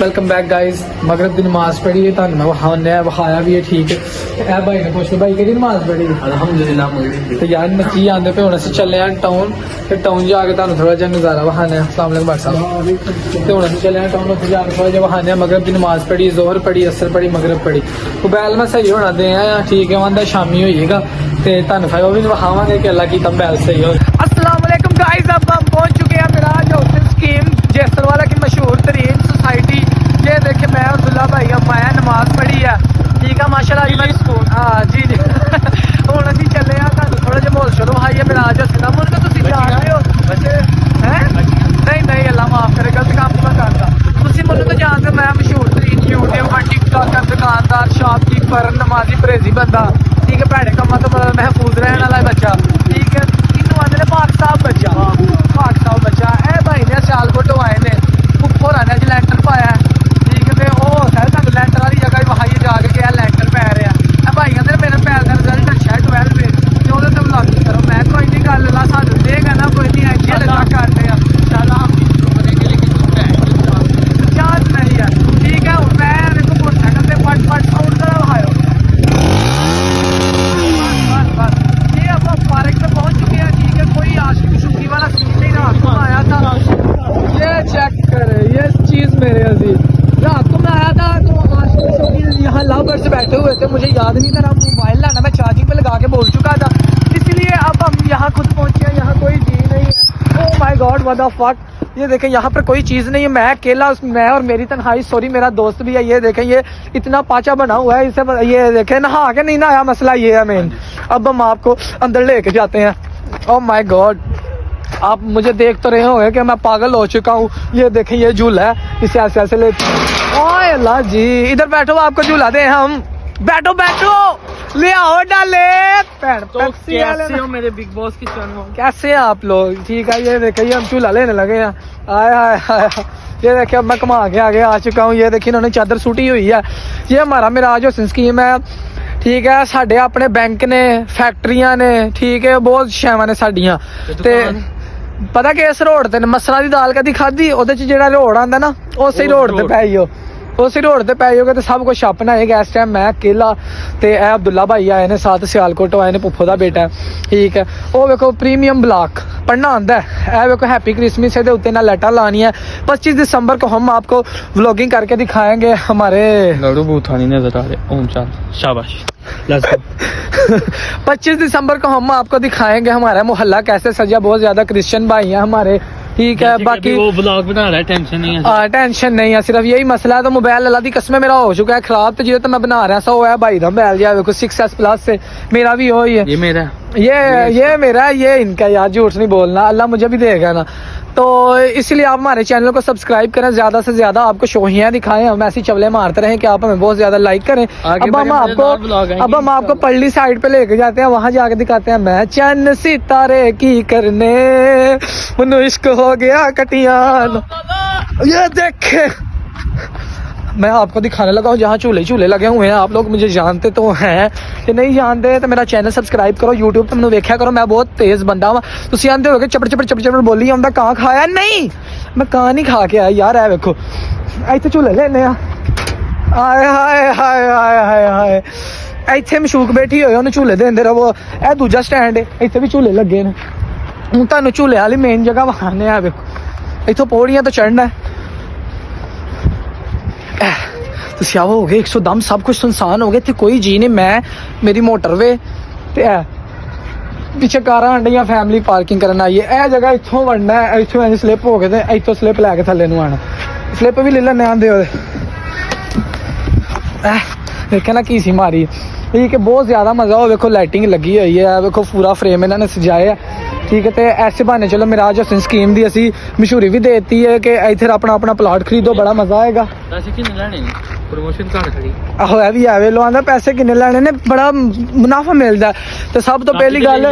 Welcome back guys. मगरब की नमाज पढ़ी है, मैं वहाया भी है, ठीक है। भाई ने पूछ लो भाई कि नमाज पढ़ी अल्हम्दुलिल्लाह। तो यार नची आते पे हम चले हैं टाउन, तो टाउन जाके तुम थोड़ा जहा नज़ारा वहाने। अस्सलाम वालेकुम भाई साहब। तो हम चले हैं टाउन, उत्थे जाके थोड़ा जहा वहाने। मगरब की नमाज पढ़ी, जोहर पढ़ी, असर पढ़ी, मगरब पढ़ी। तो बैल मैं सही होना दे ठीक है, वहां शामी होइएगा तो तुम वो भी वहावांगे कि अल्लाह की कम बैल सही हो। अस्सलाम वालेकुम गाइस, अब हम पहुंच चुके हैं मिराज हाउसिंग स्कीम जैसलवाला की मशहूर तरीन सोसाइटी। ये देखिए मैं अब्दुल्ला भाई अब आया, नमाज पढ़ी है, ठीक है माशाल्लाह जी। मैं स्कूल हाँ जी जी हूँ अभी चले थोड़ा जहा माहौल शुरू हाई है मिराज हसन मुझे तुम जान रहे हो वैसे हैं? नहीं नहीं अल्लाह माफ करे, गलत काम नहीं मैं करता। तुम मुझे तो जानते, मैं मशहूर तरीन यूट्यूबर, टिकटॉकर, दुकानदार, शॉपकीपर, नमाजी परहेजी बंदा, ठीक है। भैड़े कम्मा तो महफूज रहने वाला बच्चा, ठीक है। इनू आते पाक साहब बच्चा, पाक साहब बच्चा। ए भाई ने सियालकोट आए ने उपर आने लैंटर पाया, ठीक है। तो वो होता है तुम लैंटर वाली जगह वहाई जाके क्या लैंटर पै रहा है। भाई कहते मेरे पैर का रिजल्ट अच्छा है 12 में, तो वो तो ब्लॉगिंग करो। मैं कोई नहीं गल ला सानू देगा ना, कोई नहीं अच्छी लगा करते हैं चल हम चार्ज नहीं है, ठीक है। मैं तो मोटरसाइकिल से फट फट साउंड करा आयो। बस ये अब पार्क पे पहुंच चुके हैं, ठीक है। कोई आशिक शुकी वाला सीन नहीं रात को आया था। ये चेक करे ये चीज मेरे अजीज, रात को मैं आया था तो आशिक शुकी यहाँ लाभ से बैठे हुए थे, मुझे याद नहीं था मोबाइल लाना, मैं चार्जिंग पे लगा के बोल चुका था, इसलिए अब हम यहाँ खुद पहुंचे हैं। यहाँ कोई चीज नहीं है। Oh my God what the fuck. ये देखें यहाँ पर कोई चीज नहीं है, मैं अकेला, मैं और मेरी तन्हाई। सॉरी मेरा दोस्त भी है। ये देखें ये इतना पाचा बना हुआ है, इसे ये देखें नहा के नहीं नहाया, मसला ये है मेन। अब हम आपको अंदर लेके जाते हैं। ओह माय गॉड, आप मुझे देख तो रहे होंगे कि मैं पागल हो चुका हूँ। ये देखें ये झूला है, इसे ऐसे ऐसे ले। ओए अल्लाह जी, इधर बैठो, आपको झूला दे हम। बैठो बैठो, ले आओ डाले। तो कैसे हो मेरे बिग बॉस की चैनल? कैसे हैं आप लोग? ठीक है। ये देखिए हम झूला लेने लगे हैं। आए हाय हाय, ये देखिए अब मैं कमा के आगे आ चुका हूँ। ये देखिए इन्होंने चादर सूटी हुई है। ये हमारा मिराज हाउसिंग स्कीम है, ठीक है। साढ़े अपने बैंक ने, फैक्ट्रियां ने, ठीक है, बहुत शैवां ने साडियां। ते पता कि इस रोड ते मसरा दी दाल कदी खाधी, ओदे च जेड़ा रोड आंदा ना उस रोड ते पै जाओ, उस रोड ते पै जाओगे तो सब कुछ अपना है। इस टाइम मैं अकेला ते ए अब्दुल्ला भाई आए ने साथ, सियालकोट आए ने, पुप्पो दा बेटा है, ठीक है। वो देखो प्रीमियम ब्लॉक पढ़ना आंदा है। ए देखो हैप्पी क्रिसमस है, उत्ते ना लाइटां लानी है। 25 दिसंबर को हम आपको व्लॉगिंग करके दिखाएंगे। हमारे लड़ू बूथानी नजर आ रहे। चल शाबाश, लेट्स गो। 25 दिसंबर को हम आपको दिखाएंगे हमारा मोहल्ला कैसे सजा। बहुत ज्यादा क्रिश्चियन भाई हैं हमारे, ठीक है। बाकी वो व्लॉग बना रहा है, टेंशन नहीं है। टेंशन नहीं है, सिर्फ यही मसला है। तो मोबाइल अल्लाह दी कसम मेरा हो चुका है खराब, तो जो तो मैं बना रहा सो है भाई दा मोबाइल जा देखो 6S प्लस से, मेरा भी हो ही है। ये मेरा ये मेरा, ये इनका, यार झूठ नहीं बोलना, अल्लाह मुझे भी देगा ना। तो इसलिए आप हमारे चैनल को सब्सक्राइब करें, ज्यादा से ज्यादा आपको शोहियां दिखाएं, हम ऐसी चवले मारते रहें कि आप हमें बहुत ज्यादा लाइक करें। अब हम आपको पल्ली साइड पे लेके जाते हैं, वहां जाके दिखाते हैं मैं चन्न सितारे की करने, मुन्नू इश्क हो गया कटियान। ये देखे मैं आपको दिखाने लगा हूँ जहाँ झूले झूले लगे हुए हैं। आप लोग मुझे जानते तो हैं कि नहीं जानते, तो मेरा चैनल सब्सक्राइब करो, यूट्यूब पे मैंने देखा करो। मैं बहुत तेज बंदा हूँ, तुम जानते हो चपड़ चपड़ चपड़ चपड़ बोली आंदा। कहाँ खाया? नहीं मैं कहाँ नहीं खा के आया यार। है देखो इतने झूले लेने आए, हाय हाय हाय हाय हाय। इतने मशूक बैठी हुई उन्हें झूले देंदे रहो। ए दूजा स्टैंड है, इतने भी झूले लगे ने। हूँ तुहानू झूले वाली मेन जगह विखाने आ। देखो इतों पौड़ियां तो चढ़ना है, तो सियावा हो गए एकदम, सब कुछ सुनसान हो गए थे, कोई जी नहीं। मैं मेरी मोटरवे ते पीछे कार आंडियां, फैमिली पार्किंग करना आई है। जगह इतों वड़ना है, इतों स्लिप हो गए, इतों स्लिप लैके थले नू आना। स्लिप भी ले लेने आंदे देखे ना की सी मारी, ठीक है। बहुत ज्यादा मजा हो, देखो लाइटिंग लगी हुई है, देखो पूरा फ्रेम इन्होंने सजाया, ठीक है। तो ऐसे बहाने चलो मिराज हाउसिंग स्कीम की असी मशहूरी भी देती है कि इधर अपना अपना प्लाट खरीदो, बड़ा मजा आएगा। प्रमोशन खड़ी आहो है भी है लो आंदा पैसे किन्ने लैने ने, बड़ा मुनाफा मिलता। तो सब तो पहली गल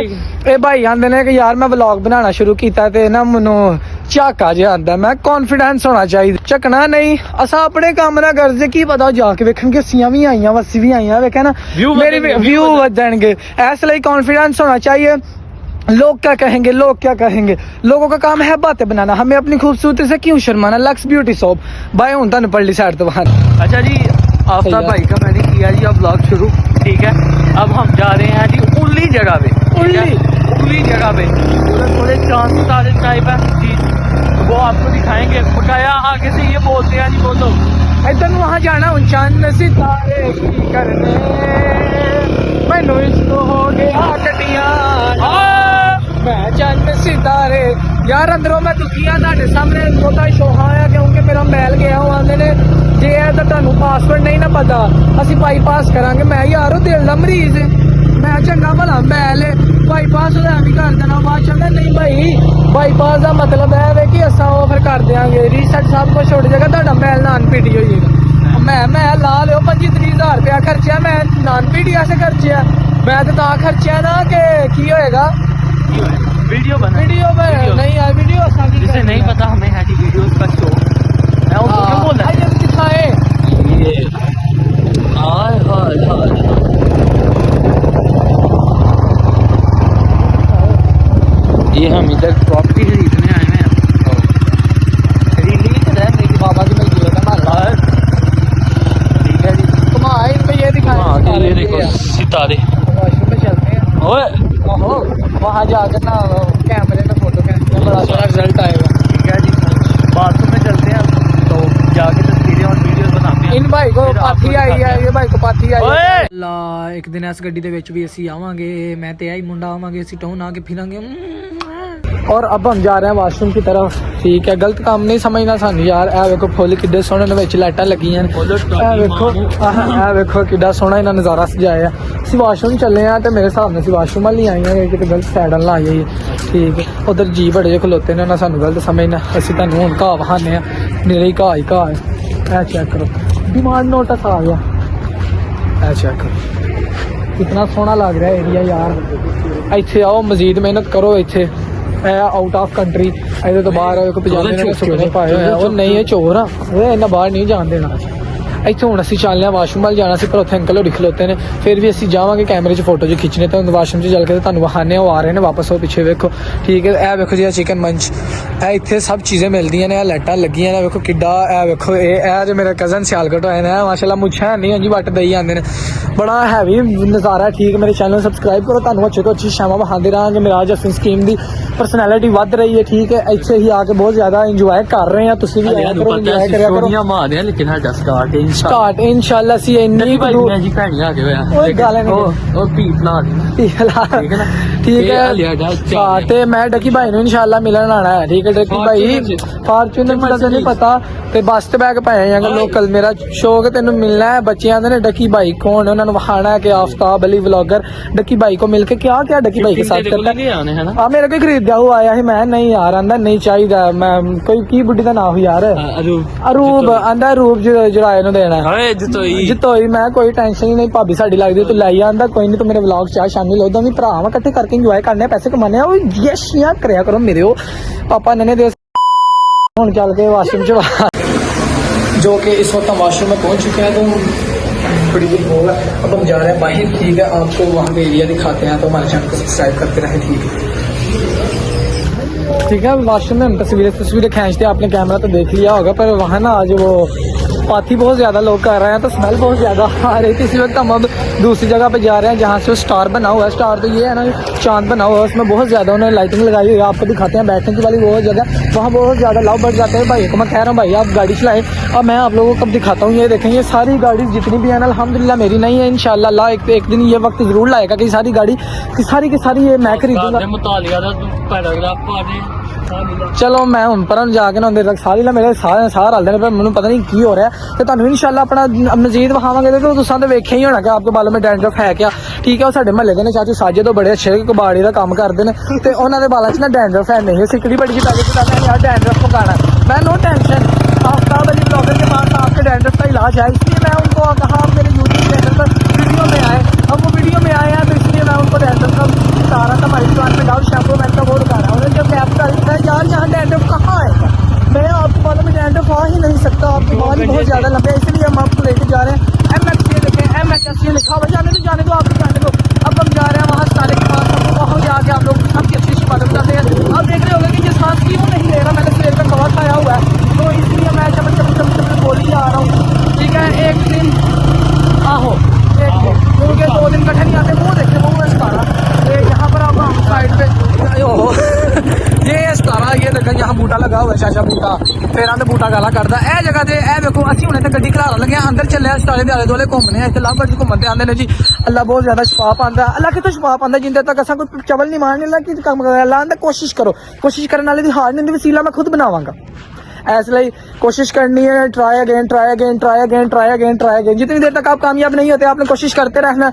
ये भाई आंदे ने कि यार मैं व्लॉग बनाना शुरू किया ते ना मैनू झाका जिहा आंदा, मैं कॉन्फिडेंस होना चाहिए, झकना नहीं। असा अपने काम ना करजे, की पता जाके वेखन के सियां भी आईयां, वसी भी आईयां, वेखे ना मेरे व्यू वधणगे। इस लिए कॉन्फिडेंस होना चाहिए। लोग क्या कहेंगे, लोग क्या कहेंगे। लोगों का काम है बातें बनाना, हमें अपनी खूबसूरती से क्यों शर्माना। लक्स ब्यूटी शॉप बाय होता न पल्ली साइड तो बाहर। अच्छा जी, आफ्ताब भाई का मैंने किया जी अब व्लॉग शुरू, ठीक है। अब हम जा रहे हैं जी उल्ली जगह पे, उल्ली जगह पे थोड़े चांद तारे टाइप है जी, वो आपको दिखाएंगे। बकाया आगे से ये बोलते हैं जी, बोलो इधर वहाँ जाना हूँ चंद सितारे की करने, मैनू इश्क हो गया कटियां, मैं चंद सितारे। यार अंदरों मैं दुखिया ਤੁਹਾਡੇ ਸਾਹਮਣੇ ਛੋਟਾ ਸ਼ੋਹਾ ਆਇਆ क्योंकि मेरा मैल गया ਉਹ ਆਂਦੇ ਨੇ ਜੇ ਇਹ ਤਾਂ ਤੁਹਾਨੂੰ ਪਾਸਵਰਡ ਨਹੀਂ ਨਾ ਪਤਾ ਅਸੀਂ ਬਾਈਪਾਸ ਕਰਾਂਗੇ। ਮੈਂ ਯਾਰ ਉਹ ਦਿਲ ਦਾ ਮਰੀਜ਼ ਮੈਂ ਚੰਗਾ ਭਲਾ ਮੈਲ ਬਾਈਪਾਸ ਦਾ ਵੀ ਕਰ ਦੇਣਾ ਬਾਅਦ ਚ ਨਹੀਂ ਭਾਈ ਬਾਈਪਾਸ ਦਾ ਮਤਲਬ ਹੈ ਵੇ ਕਿ ਅਸਾਂ ਉਹ ਫਿਰ ਕਰ ਦਿਆਂਗੇ ਰੀਸੈਟ ਸਭ ਕੁਝ ਛੁੱਟ ਜਾਏਗਾ ਤੁਹਾਡਾ ਮੈਲ ਨਾਨ ਪੀਟੀ ਹੋ ਜਾਏਗਾ। ਮੈਂ ਲਾ ਲਿਓ 25-30 ਹਜ਼ਾਰ ਰੁਪਇਆ ਖਰਚਿਆ ਮੈਂ ਨਾਨ ਪੀਟੀ ਐਸੇ ਖਰਚਿਆ ਮੈਂ ਤਾਂ ਖਰਚਿਆ ਨਾ कि की होएगा वीडियो बना, वीडियो में नहीं यार वीडियो जिसे नहीं पता हमें है जी वीडियो का शो। मैं उसको क्यों बोल रहा है दिखाए ये हाय हाय हाय ये हम इधर प्रॉपर्टी खरीदने आए हैं। खरीदनी है मेरी बाबा की मैं जिया था, ठीक है जी। घुमाए इनको ये दिखाए ये देखो सितारे, वॉशरूम में चलते हैं। ओए ओहो वहाँ जाकर ना कैमरे में फोटो खींचते बड़ा सारा रिजल्ट आएगा, ठीक है जी। बाथरूम में चलते हैं तो जाके तस्वीरें और वीडियो बनाते हैं। इन भाई को फिर आपको पाथी आई है, ये भाई को पाथी आई ਓਏ ਹੈ। ਲਾ ਇੱਕ ਦਿਨ ਇਸ ਗੱਡੀ ਦੇ ਵਿੱਚ ਵੀ ਅਸੀਂ ਆਵਾਂਗੇ, ਮੈਂ ਤੇ ਆਈ ਮੁੰਡਾ ਆਵਾਂਗੇ, ਅਸੀਂ ਟਾਊਨ ਆ ਕੇ ਫਿਰਾਂਗੇ। और अब हम जा रहे हैं वाशरूम की तरफ, ठीक है। गलत काम नहीं समझना सानू यार। ए वेखो फुल किड्डे सोहने विच लाइटां लगियां ने, ए वेखो किड्डा सोहना इन्हां नज़ारा सजाया। ਅਸੀਂ वाशरूम ਚੱਲੇ ਆ ਤੇ ਮੇਰੇ ਹਿਸਾਬ ਨਾਲ ਅਸੀਂ ਵਾਸ਼ਰੂਮ ਵਾਲੀ ਆਈਆਂ ਕਿ ਕਿਤੇ ਗਲਤ ਸਾਈਡ ਨਾਲ ਆ ਜਾਈਏ, ਠੀਕ ਹੈ। ਉਧਰ ਜੀ ਬੜੇ ਜਿਹੇ ਖਲੋਤੇ ਨੇ, ਉਹਨਾਂ ਸਾਨੂੰ ਗਲਤ ਸਮਝਣਾ। ਅਸੀਂ ਤੁਹਾਨੂੰ ਹੁਣ ਘਾਹ ਵਹਾਨੇ ਆ, ਮੇਰੇ ਹੀ ਘਾਹ ਹੀ ਘਾਹ ਹੈ। ਇਹ ਚੈੱਕ ਕਰੋ डिमांड नोटिस आ गया, ਇਹ ਚੈੱਕ ਕਰੋ कितना सोहना लग रहा है एरिया यार। ਇੱਥੇ ਆਓ ਮਜ਼ੀਦ ਮਿਹਨਤ ਕਰੋ। ਇੱਥੇ ਆਊਟ ਆਫ ਕੰਟਰੀ ਇਹਦੇ ਤੋਂ ਬਾਹਰ ਕੋਈ ਪਜਾਮੇ ਨਾਲ ਸੁੱਕਣੇ ਪਾਏ ਹੋਏ ਆ, ਉਹ ਨਹੀਂ ਇਹ ਚੋਰ ਆ, ਉਹ ਇਹਨਾਂ ਬਾਹਰ ਨਹੀਂ ਜਾਣ ਦੇਣਾ। ਇੱਥੇ ਹੁਣ ਅਸੀਂ ਚੱਲਦੇ ਹਾਂ ਵਾਸ਼ਰੂਮ ਵੱਲ ਜਾਣਾ ਸੀ, ਪਰ ਉੱਥੇ ਅੰਕਲ ਹੋਰੀ ਖਲੋਤੇ ਨੇ। ਫਿਰ ਵੀ ਅਸੀਂ ਜਾਵਾਂਗੇ ਕੈਮਰੇ 'ਚ ਫੋਟੋ 'ਚ ਖਿੱਚਣੇ, ਤਾਂ ਵਾਸ਼ਰੂਮ 'ਚ ਚੱਲ ਕੇ ਤੁਹਾਨੂੰ ਵਿਖਾਉਂਦੇ ਹਾਂ। ਉਹ ਆ ਰਹੇ ਨੇ ਵਾਪਸ, ਉਹ ਪਿੱਛੇ ਵੇਖੋ, ਠੀਕ ਹੈ। ਇਹ ਵੇਖੋ ਜੀ ਇਹ ਚਿਕਨ ਮੰਚ, ਇਹ ਇੱਥੇ ਸਭ ਚੀਜ਼ਾਂ ਮਿਲਦੀਆਂ ਨੇ। ਇਹ ਲਾਈਟਾਂ ਲੱਗੀਆਂ ਨੇ, ਵੇਖੋ ਕਿੱਡਾ। ਇਹ ਵੇਖੋ ਇਹ ਜੋ ਮੇਰਾ ਕਜ਼ਨ ਸਿਆਲਕੋਟ ਹੋਏ ਨੇ, ਮਾਸ਼ਾਅੱਲਾ ਮੁੱਛਾਂ ਨਹੀਂ ਹਾਂਜੀ ਵੱਟ ਦਈ ਜਾਂਦੇ ਨੇ, ਬੜਾ ਹੈਵੀ ਨਜ਼ਾਰਾ, ਠੀਕ। ਮੇਰੇ ਚੈਨਲ ਨੂੰ ਸਬਸਕ੍ਰਾਈਬ ਕਰੋ, ਤੁਹਾਨੂੰ ਅੱਛੇ ਤੋਂ ਅੱਛੀ ਸ਼ਾਮਾਂ ਵਿਖਾਉਂਦੇ ਰਹਾਂਗੇ। ਮਿਰਾਜ ਹਸਨ ਸਕੀਮ ਦੀ ਪਰਸਨੈਲਿਟੀ ਵੱਧ ਰਹੀ ਹੈ, ਠੀਕ ਹੈ। ਇੱਥੇ ਹੀ ਆ ਕੇ ਬਹੁਤ ਜ਼ਿਆਦਾ ਇੰਜੋਏ ਕਰ ਰਹੇ ਹਾਂ, ਤੁਸੀਂ ਵੀ ਆਇਆ ਕਰੋ, ਇੰਜੋਏ ਕਰਿਆ ਕਰੋ। ਮਾਰਦੇ ਆ ਲੇਕਿਨ ਸਾਡਾ ਸਟਾਰਟ ਸਟਾਰਟ ਇੰਸ਼ਾਅੱਲਾ ਅਸੀਂ ਇੰਨੀ ਜੀ ਭੈਣੀ ਆ ਕੇ ਹੋਇਆ ਉਹ ਗੱਲ ਨਹੀਂ ਉਹ ਪੀ ਬਣਾ ਠੀਕ ਹੈ, ਠੀਕ ਹੈ। ਤੇ ਮੈਂ ਡੱਕੀ ਭਾਈ ਨੂੰ ਇੰਸ਼ਾਅੱਲਾ ਮਿਲਣ ਆਣਾ ਹੈ, ਠੀਕ ਹੈ। ਡੱਕੀ ਭਾਈ ਫਾਰਚੂਨਰ ਦਾ ਤਾਂ ਨਹੀਂ ਪਤਾ, ਤੇ ਬੱਸ ਤੇ ਬੈਗ ਪਾਏ ਜਾਂਗੇ ਲੋਕਲ। ਮੇਰਾ ਸ਼ੌਕ ਤੈਨੂੰ ਮਿਲਣਾ ਹੈ। ਬੱਚੇ ਆਂਦੇ ਨੇ ਡੱਕੀ ਭਾਈ ਕੌਣ, ਉਹਨਾਂ ਨੂੰ ਵਿਖਾਣਾ है कि आफ्ताब अली व्लॉगर डक्की भाई को मिलके क्या क्या डक्की भाई के साथ करता है। हाँ मेरे कोई खरीदा हुआ आया है, मैं नहीं यार आंदा नहीं चाहिए, मैं कोई की बुढ़ी का नाम यार अरूब आंदा अरूब जराए नु देना जितोई। मैं कोई टेंशन ही नहीं, भाभी साडी लगदी तू लाई आंदा कोई नहीं, तू मेरे व्लॉग च शामिल हो, दोवें भरा वा इकट्ठे करके इंजॉय करने, पैसे कमाने यशियां करया करो मेरे ओ पापा नने दे। हुण चल के वाशरूम च जो कि इस वक्त हम वाशरूम में पहुंच चुके हैं, तो बड़ी दूर होगा। अब हम जा रहे हैं बाहर, ठीक है। आपको वहाँ का एरिया दिखाते हैं, तो हमारे चैनल को सब्सक्राइब करते रहें, ठीक है। ठीक है, वाशरूम में हम तस्वीरें खींचते हैं, आपने कैमरा तो देख लिया होगा, पर वहाँ ना आज वो पाथी बहुत ज़्यादा लोग कर रहे हैं, तो स्मेल बहुत ज़्यादा आ रही थी। इसी वक्त हम अब दूसरी जगह पे जा रहे हैं जहाँ से वो स्टार बना हुआ है। स्टार तो ये है ना चांद बना हुआ है, उसमें बहुत ज़्यादा उन्होंने लाइटिंग लगाई हुई है। आपको दिखाते हैं बैठने की वाली बहुत जगह, वहाँ बहुत ज़्यादा लाभ बढ़ जाते हैं। भाई को मैं कह रहा हूँ भाई आप गाड़ी चलाएं, अब मैं आप लोगों को कब दिखाता हूँ। ये देखें, ये सारी गाड़ी जितनी भी है ना अल्हम्दुलिल्लाह मेरी नहीं है, इंशाल्लाह अल्लाह एक दिन ये वक्त ज़रूर लाएगा कि सारी गाड़ी की सारी ये मैं खरीदूंगा। चलो मैं हूँ पर जाके ना देर तक सारी ला मेरे साह रलते हैं, पर मैंने पता नहीं की हो रहा है। तो तुहानू इंशाल्लाह अपना मजीद विखावांगे, तो तुसां तो वेख्या ही होना कि आपके बालों में डैंड्रफ है क्या, ठीक है। वो साडे महल्ले दे ने चाचू साजे तो बड़े अच्छे कबाड़ी का काम करते हैं, तो उन्होंने दे बालों च ना डैंड्रफ है नहीं, सिकड़ी बड़ी पैके चलाते यार डैंड्रफ पकाना। मैं no tension, Aftab Ali blogger के पास आपके डैंड्रफ का इलाज है, इसलिए मैं उनको कहा आप मेरे यूट्यूब चैनल पर वीडियो में आए। अब वो वीडियो में आए हैं, तो इसलिए मैं उनको डैंड्रफ का बता रहा था, हमारी दुकान में डाउट शैम्पू मैं का वो बता रहा हूँ। जब कैप का यार यहाँ डैंड्रफ कहाँ आएगा, मैं आपके बालों में डैंड्रफ आ ही नहीं सकता, आपके बाल ही बहुत ज़्यादा लंबे हैं, इसलिए हम आपको लेके जा रहे हैं। MX देखें, MX लिखा हुआ, जाने दो आप जाने दो। अब हम जा रहे हैं वहाँ साले के पास, वहाँ जाके आप लोग लगा हुआ शाशा बूटा फिर आंदे बूटा गाला कटदा ए जगह ते ए देखो असि हुणे ते गड्डी खलारन लगे अंदर चले अस्पताले दे आले दुआले घूमने इत्थे लवबर्ड घूमन ते आंदे ने जी अल्लाह बहुत ज्यादा शफा पांदा अल्लाह कितों शफा पांदा जिंदे तक असा कोई चवल नहीं मारने अल्लाह की काम कर अल्लाह आंदा कोशिश करो कोशिश करने वाले दी हार नहीं वसीला मैं खुद बनावांगा इसलिए कोशिश करनी है try again try again try again try again try again जितनी देर तक आप कामयाब नहीं होते आपने कोशिश करते रहना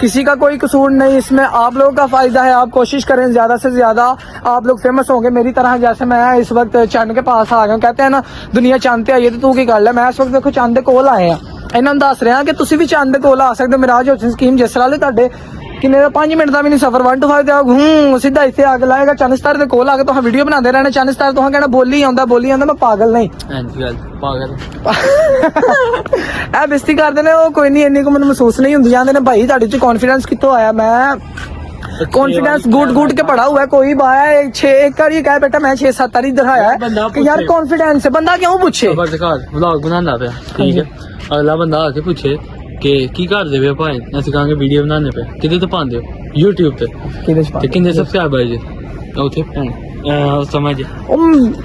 किसी का कोई कसूर नहीं इसमें आप लोगों का फायदा है आप कोशिश करें ज्यादा से ज्यादा आप लोग फेमस होंगे मेरी तरह जैसे मैं इस वक्त चंद के पास आ गया कहते हैं ना दुनिया चंद ते आई है तो तू की गल है मैं इस वक्त देखो चंद दे कोल आए हैं इन्होंने दस रहा कि तुम भी चंद दे कोल आ सकते मिराज होटल स्कीम जिस तरह ਤੁਹਾਡੇ किन्ने 5 मिनट का भी नहीं सफर 1 to 5 ते सीधा इत्थे आग लाएगा चंद स्टार दे कोल आके तुहां वीडियो बनाते रहना चंद स्टार तुहां कहना बोली आंदा मैं पागल नहीं पागल ए बेइज्जती करदे ने ओ कोई नहीं इन्नी को मैनूं महसूस नहीं हुंदी आंदे ने भाई ਤੁਹਾਡੇ ਚ कॉन्फिडेंस कित्थों आया मैं कॉन्फिडेंस गुट के पड़ा हुआ है कोई बाया 6 एक बार कहा बेटा मैं 6-7 बार दिखाया है कि यार कॉन्फिडेंस है बंदा क्यों पूछे व्लॉग बनांदा पिया ठीक है अगला बंदा आके पूछे कि की करदे पे भाई ਅਸੀਂ ਕਹਾਂਗੇ ਵੀਡੀਓ ਬਣਾਉਣੇ पे ਕਿਤੇ ਤੇ ਪਾਉਂਦੇ ਹੋ YouTube ਤੇ ਕਿੰਨੇ ਸਬਸਕ੍ਰਾਈਬਰ ਜੀ ਉੱਥੇ समझ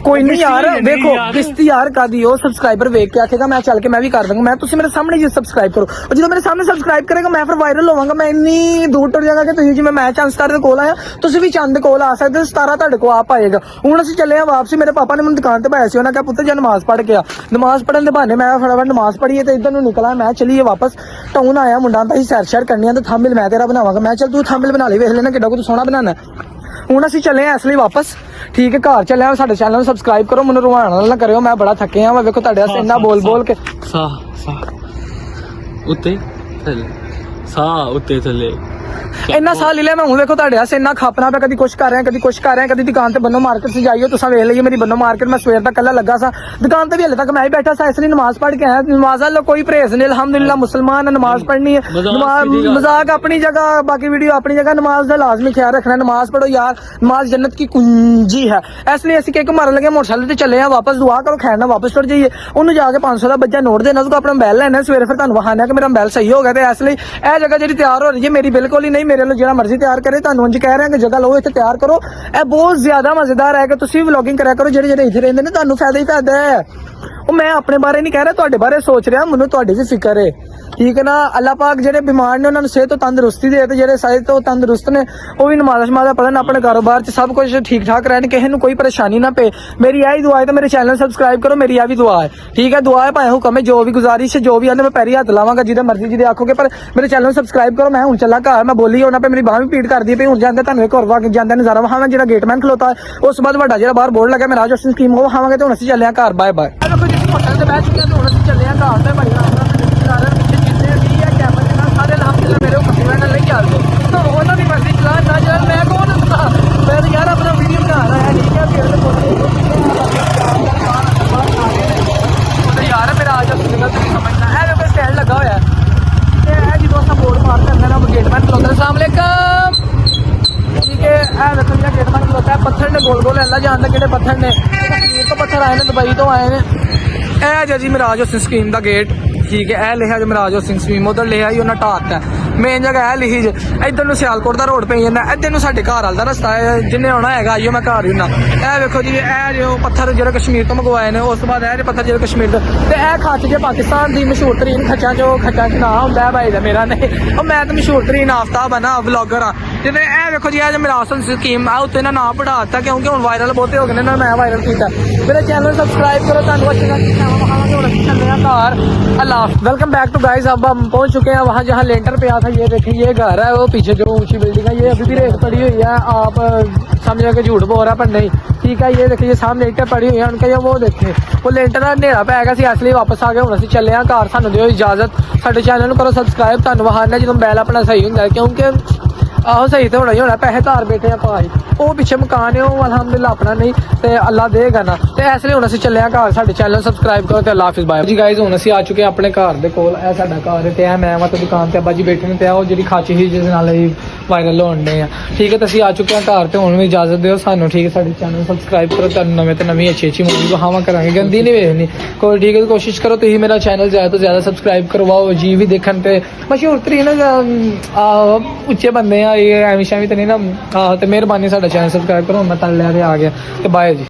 कोई नहीं यार देखो किस्ती यार का दी हो सब्सक्राइबर वेख के आखेगा मैं चल के मैं भी कर दूंगा मैं तुसी मेरे सामने जी सब्सक्राइब करो और जो मेरे सामने सब्सक्राइब करेगा मैं फिर वायरल होवांगा मैं इन्नी दूर टुर जागा कि तुसी जिवें मैं चंद स्टार दे कोल आया तुसी भी चंद दे कोल आ सकदे 17 ਤੁਹਾਡੇ को आप आएगा हुण ਅਸੀਂ ਚੱਲੇ ਆ वापसी मेरे पापा ने मैंने दुकान ते पाया सी उन्होंने कहा पुत्र जा नमाज पढ़ के आ नमाज पढ़न दे बहाने मैं फटाफट नमाज पढ़ी ते इधर नु निकला मैं चलिए वापस टाउन आया मुंडा आंदा सी सैर करनी है तो थंबनेल मैं तेरा बनावांगा मैं चल तू थंबनेल बना ले वेख लेना किड्डा को तू सोहना बनाना ਹੁਣ ਅਸੀਂ ਚੱਲੇ ਆ ਇਸ ਲਈ ਵਾਪਸ ਠੀਕ ਹੈ ਘਰ ਚੱਲੇ ਆ ਸਾਡੇ ਚੈਨਲ ਨੂੰ ਸਬਸਕ੍ਰਾਈਬ ਕਰੋ ਮੈਨੂੰ ਰਵਾਨਾ ਨਾ ਕਰਿਓ ਮੈਂ ਬੜਾ ਥੱਕਿਆ ਵਾ ਵੇਖੋ ਤੁਹਾਡੇ ਵਾਸਤੇ ਇੰਨਾ ਬੋਲ ਕੇ ਉੱਤੇ ਥੱਲੇ ਇੰਨਾ ਸਾਹ ਲੈ ਲਿਆ ਮੈਂ ਹੁਣ ਵੇਖੋ ਤੁਹਾਡੇ ਵਾਸਤੇ ਇੰਨਾ ਖਾਪਣਾ ਪਿਆ ਕਦੀ ਕੁਛ ਕਰ ਰਿਹਾ ਕਦੀ ਦੁਕਾਨ ਤੇ ਬੰਨੋ ਮਾਰਕੀਟ ਸੇ ਜਾਈਓ ਤੁਸੀਂ ਵੇਖ ਲਈਏ ਮੇਰੀ ਬੰਨੋ ਮਾਰਕੀਟ ਮੈਂ ਸਵੇਰ ਤੱਕ ਕੱਲਾ ਲੱਗਾ ਸਾਂ ਦੁਕਾਨ ਤੇ ਵੀ ਹਲੇ ਤੱਕ ਮੈਂ ਹੀ ਬੈਠਾ ਸਾਂ ਇਸ ਲਈ ਨਮਾਜ਼ ਪੜ੍ਹ ਕੇ ਆਇਆ ਨਮਾਜ਼ ਵਾਲਾ ਕੋਈ ਪਰਹੇਜ਼ ਨਹੀਂ ਅਲਹਮਦੁਲਿल्लाह ਮੁਸਲਮਾਨ ਨਮਾਜ਼ ਪੜ੍ਹਨੀ ਹੈ ਮਜ਼ਾਕ ਆਪਣੀ ਜਗ੍ਹਾ ਬਾਕੀ ਵੀਡੀਓ ਆਪਣੀ ਜਗ੍ਹਾ ਨਮਾਜ਼ ਦਾ ਲਾਜ਼ਮੀ ਖਿਆਲ ਰੱਖਣਾ ਨਮਾਜ਼ ਪੜੋ ਯਾਰ ਨਮਾਜ਼ ਜन्नत की कुंजी है ਇਸ ਲਈ ਅਸੀਂ ਕਿੱਕ ਮਾਰਨ ਲੱਗੇ ਮੋਟਰਸਾਈਕਲ ਤੇ ਚੱਲੇ ਆ ਵਾਪਸ ਦੁਆ ਕਰੋ ਖੈਰ ਨਾਲ ਵਾਪਸ ਟੁਰ ਜਾਈਏ ਉਹਨੂੰ ਜਾ ਕੇ 500 ਦਾ ਬੱਜਾ ਨੋਟ ਦੇਣਾ ਤੂੰ ਆਪਣਾ ਮੋਬਾਈਲ ਲੈਣਾ ਸਵੇਰੇ ਫਿਰ ਤੁਹਾਨੂੰ ਵਹਾਣਾ ਕਿ ਮੇਰਾ ਮੋਬਾਈਲ ਸਹੀ ਹੋ ਗਿਆ ਤੇ ਇਸ ਲਈ ਇਹ ਜਗ੍ਹਾ ਜਿਹੜੀ ਤਿਆਰ ਹੋ ਰਹੀ ਹੈ ਮੇਰੀ ਬਿਲਕੁਲ ਹੀ ਨਹੀਂ ਮੇਰੇ ਲਈ ਜਿਹੜਾ ਮਰਜ਼ੀ ਤਿਆਰ करे ਤੁਹਾਨੂੰ ਉਂਝ ਕਹਿ ਰਹੇ ਕਿ ਜਗ੍ਹਾ ਲਓ ਇੱਥੇ ਤਿਆਰ ਕਰੋ ਇਹ ਬਹੁਤ ਜ਼ਿਆਦਾ ਮਜ਼ੇਦਾਰ ਹੈ ਕਿ ਤੁਸੀਂ ਵਲੌਗਿੰਗ ਕਰਿਆ ਕਰੋ ਜਿਹੜੇ ਇੱਥੇ ਰਹਿੰਦੇ ਨੇ ਤੁਹਾਨੂੰ ਫਾਇਦਾ ਹੀ ਫਾਇਦਾ ਹੈ ਉਹ ਮੈਂ ਆਪਣੇ ਬਾਰੇ ਨਹੀਂ ਕਹਿ ਰਿਹਾ ਤੁਹਾਡੇ ਬਾਰੇ ਸੋਚ ਰਿਹਾ ਮੈਨੂੰ ਤੁਹਾਡੀ ਵੀ ਫਿਕਰ ਹੈ ਠੀਕ ਹੈ ਨਾ ਅੱਲਾਹ ਪਾਕ ਜਿਹੜੇ ਬਿਮਾਰ ਨੇ ਉਹਨਾਂ ਨੂੰ ਸਿਹਤ ਤੋਂ ਤੰਦਰੁਸਤੀ ਦੇ ਤੇ ਜਿਹੜੇ ਸਿਹਤ ਤੋਂ ਤੰਦਰੁਸਤ ਨੇ ਉਹ ਵੀ ਨਮਾਜ਼ ਪੜ੍ਹਨ ਆਪਣੇ ਕਾਰੋਬਾਰ 'ਚ ਸਭ ਕੁਝ ਠੀਕ ਠਾਕ ਰਹਿਣ ਕਿਸੇ ਨੂੰ ਕੋਈ ਪਰੇਸ਼ਾਨੀ ਨਾ ਪਏ ਮੇਰੀ ਆਹੀ ਦੁਆ ਹੈ ਤੇ ਮੇਰੇ ਚੈਨਲ ਸਬਸਕ੍ਰਾਈਬ ਕਰੋ ਮੇਰੀ ਆਹ ਵੀ ਦੁਆ ਹੈ ਠੀਕ ਹੈ ਦੁਆ ਹੈ ਭਾਵੇਂ ਹੁਕਮ ਹੈ ਜੋ ਵੀ ਗੁਜ਼ਾਰਿਸ਼ ਹੈ ਜੋ ਵੀ ਆਂਦੇ ਮੈਂ ਪੈਰੀ ਹੱਥ ਲਾਵਾਂਗਾ ਜਿਹਦੇ ਮਰਜ਼ੀ ਜਿਹਦੇ ਆਖੋਗੇ ਪਰ ਮੇਰੇ ਚੈਨਲ ਨੂੰ ਸਬਸਕ੍ਰਾਈਬ ਕਰੋ ਮੈਂ ਹੁਣ ਚੱਲਾਂ ਘਰ ਮੈਂ ਬੋਲੀ ਉਹਨਾਂ ਪੇ ਮੇਰੀ ਬਾਹ ਵੀ ਪੀੜ ਕਰਦੀ ਪਈ ਹੁਣ ਜਾਂਦੇ ਤੁਹਾਨੂੰ ਇੱਕ ਹੋਰ ਵਾ ਕੇ ਜਾਂਦਾ ਨਜ਼ਾਰਾ ਵਹਾਵਾਂ ਜਿਹੜਾ ਗੇਟਮੈਨ ਖਲੋਤਾ ਉਸ ਤੋਂ ਬਾਅਦ ਵੱਡਾ ਜਿਹੜਾ ਬਾਹਰ ਬੋਰਡ ਲੱਗਾ ਮੇਰਾ ਰਾਜ ਸਕੀਮ ਉਹ ਵਹਾਵਾਂਗੇ ਤੇ ਹੁਣ ਅਸੀਂ ਚੱਲੇ ਆ ਘਰ ਬਾਏ ਬਾਏ ਦੇਖੋ ਜੀ ਹੋਟਲ ਤੇ ਬੈਠ ਚੁੱਕੇ ਹਾਂ ਤੇ ਹੁਣ ਅਸੀਂ ਚੱਲੇ ਆ ਘਰ ਤੇ ਭਾਈ ਜਿੰਨੇ ਵੀ ਹੈ ਕੈਮਰੇ ਨਾਲ ਸਾਰੇ ਅਲਹਮਦੁਲਿल्लाह ਮੇਰੇ ਉੱਪਰ ਕੈਮਰਾ ਨਹੀਂ ਚੱਲਦੇ ਤਾਂ ਉਹਨਾਂ ਦੀ ਮਰਜ਼ੀ ਚਲਾ ਨਾ ਚੱਲ ਮੈਂ ਕੌਣ ਹੁੰਦਾ ਮੈਂ ਤਾਂ ਯਾਰ ਆਪਣਾ ਵੀਡੀਓ ਬਣਾ ਰਿਹਾ ਠੀਕ ਹੈ ਫਿਰ ਤੇ ਫੋਟੋ ਯਾਰ ਮੇਰਾ ਆਜ ਜਗ੍ਹਾ ਤੁਸੀਂ ਸਮਝਣਾ ਹੈ ਵੇ ਸਟੈਂਡ ਲੱਗਾ ਹੋਇਆ ਤੇ ਇਹ ਜਦੋਂ ਆਪਾਂ ਬੋਰਡ ਮਾਰ ਕੇ ਅੰਦਰ ਨਾ ਗੇਟਮੈਨ ਖਲੋਤਾ अस्सलाम वालेकुम ठीक है ਇਹ ਵੇਖੋ ਜਿਹੜਾ ਗੇਟਮੈਨ ਖਲੋਤਾ ਹੈ ਪੱਥਰ ਨੇ ਗੋਲ ਗੋਲ ਐਲਾ ਜਾਣਦਾ ਕਿਹੜੇ ਪੱਥਰ ਨੇ ਕਸ਼ਮੀਰ ਤੋਂ ਪੱਥਰ ਆਏ ਨੇ ਦੁਬਈ ਤੋਂ ਆਏ ਨੇ ਇਹ ਜੀ ਮਿਰਾਜ ਹੁਸੈਨ ਸਕੀਮ ਦਾ ਗੇਟ ਠੀਕ ਹੈ ਇਹ ਲਿਖਿਆ ਜੀ ਮਿਰਾਜ ਹੁਸੈਨ ਸਕੀਮ ਉਧਰ ਲਿਖਿਆ ਜੀ ਉਹਨਾਂ ਢਾਤਾ ਮੇਨ ਜਗ੍ਹਾ ਇਹ ਲਿਖੀ ਜੇ ਇੱਧਰ ਨੂੰ ਸਿਆਲਕੋਟ ਦਾ ਰੋਡ ਪਈ ਜਾਂਦਾ ਇੱਧਰ ਨੂੰ ਸਾਡੇ ਘਰ ਵਾਲ ਦਾ ਰਸਤਾ ਹੈ ਜਿੰਨੇ ਆਉਣਾ ਹੈਗਾ ਆਈਓ ਮੈਂ ਘਰ ਹੀ ਹੁੰਨਾ ਇਹ ਵੇਖੋ ਜੀ ਇਹ ਜੋ ਪੱਥਰ ਜਿਹੜੇ ਕਸ਼ਮੀਰ ਤੋਂ ਮੰਗਵਾਏ ਨੇ ਉਸ ਤੋਂ ਬਾਅਦ ਇਹ ਜੇ ਪੱਥਰ ਜਿਹੜੇ ਕਸ਼ਮੀਰ ਤੋਂ ਤੇ ਇਹ ਖੱਚ ਜੇ ਪਾਕਿਸਤਾਨ ਦੀ ਮਸ਼ਹੂਰ ਤਰੀਨ ਖੱਚਾਂ ਚੋਂ ਖੱਚਾਂ 'ਚ ਨਾ ਹੁੰਦਾ ਭਾਈ ਦਾ ਮੇਰਾ ਨਹੀਂ ਉਹ ਮੈਂ ਤਾਂ ਮਸ਼ਹੂਰ ਤਰੀਨ ਆਫਤਾਬ ਆ ਨਾ ਵਲੌਗਰ ਆ ਜਿਵੇਂ ਇਹ ਵੇਖੋ ਜੀ ਇਹ ਜੋ ਮਿਰਾਜ ਹੁਸੈਨ ਸਕੀਮ ਆ ਉੱਤੇ ਨਾ ਨਾਮ ਪੜਾ ਦਿੱਤਾ ਕਿਉਂਕਿ ਹੁਣ ਵਾਇਰਲ ਬਹੁਤੇ ਹੋ ਗਏ ਨੇ ਨਾ ਮੈਂ ਵਾਇਰਲ ਕੀਤਾ मेरे चैनल सब्सक्राइब करो तुम वेलकम बैक टू गाइस अब हम पहुंच चुके हैं वहाँ जहाँ लेंटर पे था ये देखिए ये घर है वो पीछे जो ऊंची बिल्डिंग है ये अभी भी रेत पड़ी हुई है आप समझो कि झूठ बोल रहा पर नहीं ठीक है ये देखिए सामने ईंटें पड़ी हुई है उनका ये वो देखे वो लेंटर का अंधेरा पै गया सी इसलिए वापस आ गए हम चले घर सानू दिओ इजाजत साडे चैनल करो सब्सक्राइब तुहानू वहाना जो बैल अपना सही होंगे क्योंकि आहो सही तो होना ही होना पैसे घर बैठे हैं भाई वो पिछे मकान है वो अलहमदुलिल्लाह अपना नहीं तो अल्लाह देगा ना तो इसलिए हुण असीं चले घर साडे चैनल सब्सक्राइब करो ते अल्लाह हाफिज़ बाय जी गाइस हुण असीं आ चुके हैं अपने घर दे कोल ए साडा घर है ते मैं वा ते दुकान ते अब्बा जी बैठे ने ते ओ जिहड़ी खच ही जिस नाल वायरल होण डे आ ठीक है तो असीं आ चुके हैं घर ते हुण भी इजाजत दिओ सानू ठीक है साडे चैनल सब्सक्राइब करो तुहानू नवें ते नवीं अच्छी मूवी विखावां करांगे गंदी नहीं वेखनी कोई ठीक है कोशिश करो तुसीं मेरा चैनल ज़्यादा तो ज़्यादा सब्सक्राइब करवाओ जी भी देखण ते मशहूर तरीन उच्चे बंदे आ ये एवें शैवें ते नहीं ना तो मेहरबानी साडा चैनल सब्सक्राइब करो मैं तल लिया आ गया तो बाय जी।